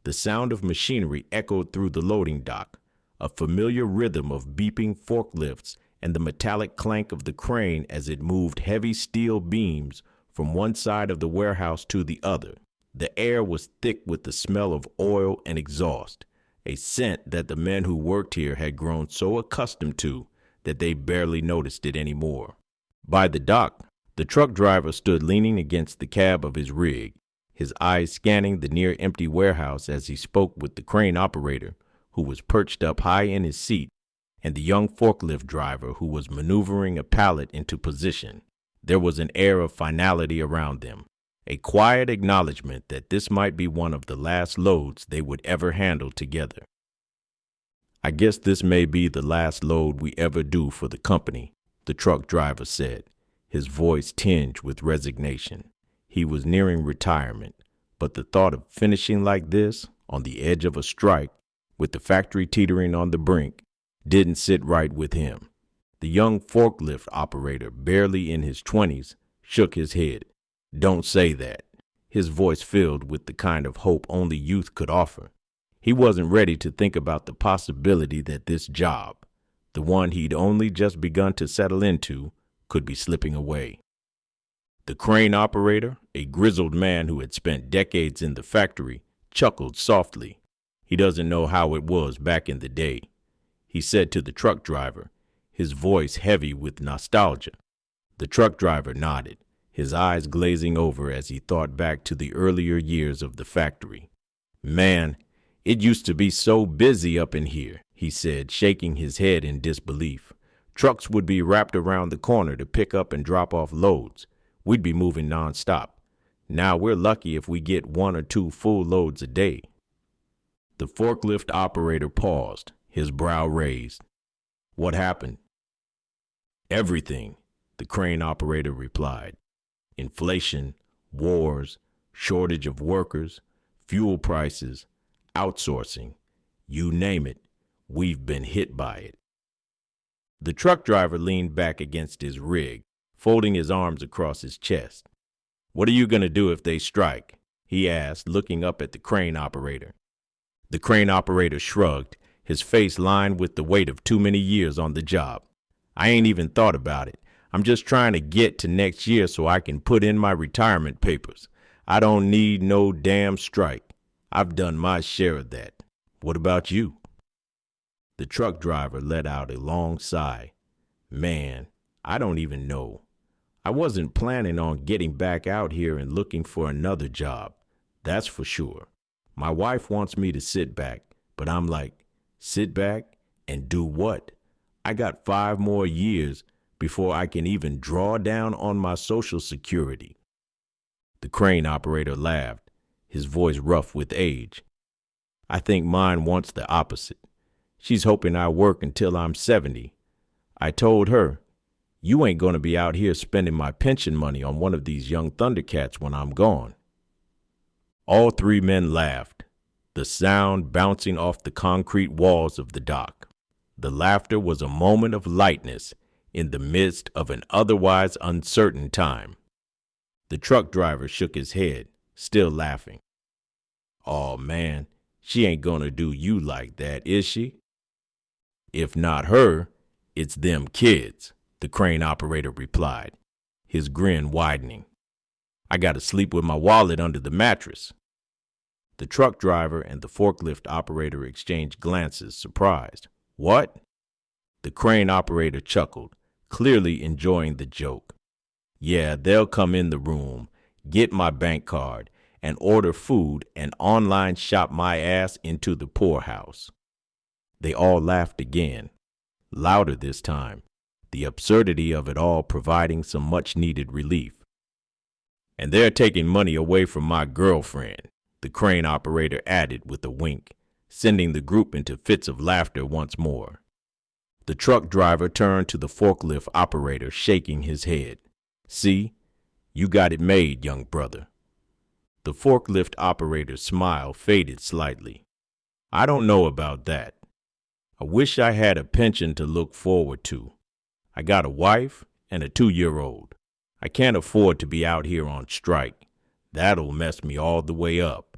The sound of machinery echoed through the loading dock, a familiar rhythm of beeping forklifts and the metallic clank of the crane as it moved heavy steel beams from one side of the warehouse to the other. The air was thick with the smell of oil and exhaust, a scent that the men who worked here had grown so accustomed to that they barely noticed it anymore. By the dock, the truck driver stood leaning against the cab of his rig, his eyes scanning the near-empty warehouse as he spoke with the crane operator, who was perched up high in his seat, and the young forklift driver who was maneuvering a pallet into position. There was an air of finality around them, a quiet acknowledgement that this might be one of the last loads they would ever handle together. "I guess this may be the last load we ever do for the company," the truck driver said, his voice tinged with resignation. He was nearing retirement, but the thought of finishing like this, on the edge of a strike, with the factory teetering on the brink, didn't sit right with him. The young forklift operator, barely in his 20s, shook his head. "Don't say that." His voice filled with the kind of hope only youth could offer. He wasn't ready to think about the possibility that this job, the one he'd only just begun to settle into, could be slipping away. The crane operator, a grizzled man who had spent decades in the factory, chuckled softly. "He doesn't know how it was back in the day," he said to the truck driver, his voice heavy with nostalgia. The truck driver nodded, his eyes glazing over as he thought back to the earlier years of the factory. "Man, it used to be so busy up in here," he said, shaking his head in disbelief. "Trucks would be wrapped around the corner to pick up and drop off loads. We'd be moving nonstop. Now we're lucky if we get 1 or 2 full loads a day." The forklift operator paused, his brow raised. "What happened?" "Everything," the crane operator replied. "Inflation, wars, shortage of workers, fuel prices, outsourcing, you name it, we've been hit by it." The truck driver leaned back against his rig, folding his arms across his chest. "What are you going to do if they strike?" he asked, looking up at the crane operator. The crane operator shrugged, his face lined with the weight of too many years on the job. "I ain't even thought about it. I'm just trying to get to next year so I can put in my retirement papers. I don't need no damn strike. I've done my share of that. What about you?" The truck driver let out a long sigh. "Man, I don't even know. I wasn't planning on getting back out here and looking for another job. That's for sure. My wife wants me to sit back, but I'm like, sit back and do what? I got 5 more years before I can even draw down on my Social Security." The crane operator laughed, his voice rough with age. "I think mine wants the opposite. She's hoping I work until I'm 70. I told her, you ain't going to be out here spending my pension money on one of these young Thundercats when I'm gone." All 3 men laughed, the sound bouncing off the concrete walls of the dock. The laughter was a moment of lightness in the midst of an otherwise uncertain time. The truck driver shook his head, still laughing. "Aw, man, she ain't gonna do you like that, is she?" "If not her, it's them kids," the crane operator replied, his grin widening. "I gotta sleep with my wallet under the mattress." The truck driver and the forklift operator exchanged glances, surprised. "What?" The crane operator chuckled, clearly enjoying the joke. "Yeah, they'll come in the room, get my bank card, and order food and online shop my ass into the poorhouse." They all laughed again, louder this time, the absurdity of it all providing some much-needed relief. "And they're taking money away from my girlfriend," the crane operator added with a wink, sending the group into fits of laughter once more. The truck driver turned to the forklift operator, shaking his head. "See, you got it made, young brother." The forklift operator's smile faded slightly. "I don't know about that. I wish I had a pension to look forward to. I got a wife and a 2-year-old. I can't afford to be out here on strike. That'll mess me all the way up."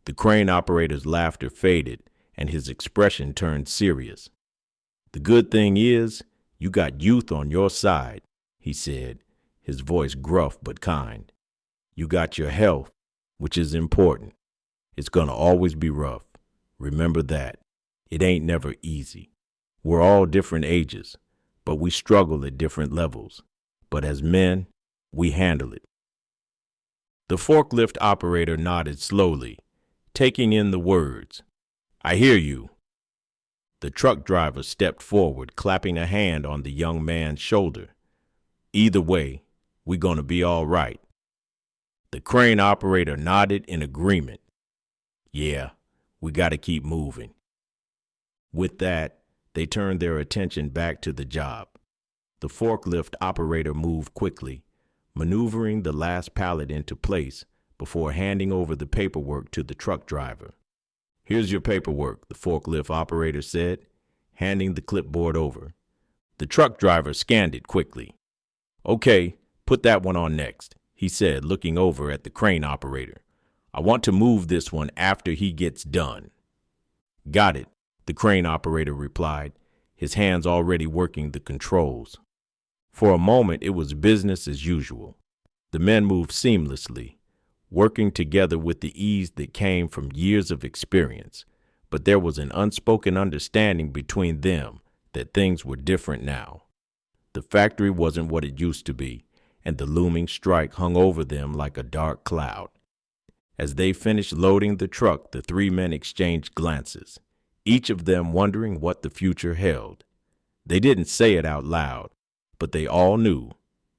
The crane operator's laughter faded, and his expression turned serious. "The good thing is, you got youth on your side," he said, his voice gruff but kind. "You got your health, which is important. It's gonna always be rough. Remember that. It ain't never easy. We're all different ages, but we struggle at different levels. But as men, we handle it." The forklift operator nodded slowly, taking in the words. "I hear you." The truck driver stepped forward, clapping a hand on the young man's shoulder. "Either way, we're gonna be all right." The crane operator nodded in agreement. "Yeah, we gotta keep moving." With that, they turned their attention back to the job. The forklift operator moved quickly, maneuvering the last pallet into place before handing over the paperwork to the truck driver. "Here's your paperwork," the forklift operator said, handing the clipboard over. The truck driver scanned it quickly. "Okay, put that one on next," he said, looking over at the crane operator. "I want to move this one after he gets done." "Got it," the crane operator replied, his hands already working the controls. For a moment, it was business as usual. The men moved seamlessly, working together with the ease that came from years of experience, but there was an unspoken understanding between them that things were different now. The factory wasn't what it used to be, and the looming strike hung over them like a dark cloud. As they finished loading the truck, the three men exchanged glances, each of them wondering what the future held. They didn't say it out loud, but they all knew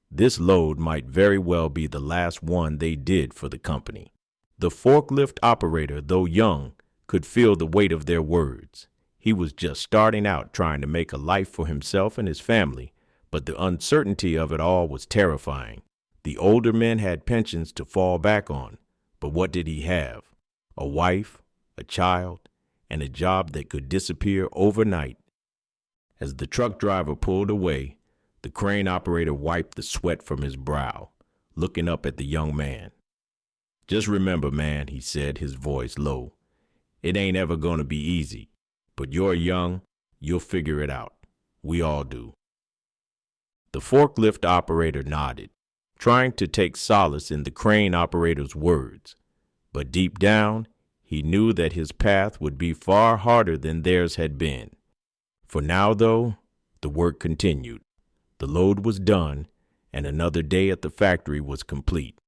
this load might very well be the last one they did for the company. The forklift operator, though young, could feel the weight of their words. He was just starting out trying to make a life for himself and his family, but the uncertainty of it all was terrifying. The older men had pensions to fall back on, but what did he have? A wife, a child, and a job that could disappear overnight. As the truck driver pulled away, the crane operator wiped the sweat from his brow, looking up at the young man. "Just remember, man," he said, his voice low, "it ain't ever gonna be easy, but you're young, you'll figure it out. We all do." The forklift operator nodded, trying to take solace in the crane operator's words, but deep down, he knew that his path would be far harder than theirs had been. For now, though, the work continued. The load was done, and another day at the factory was complete.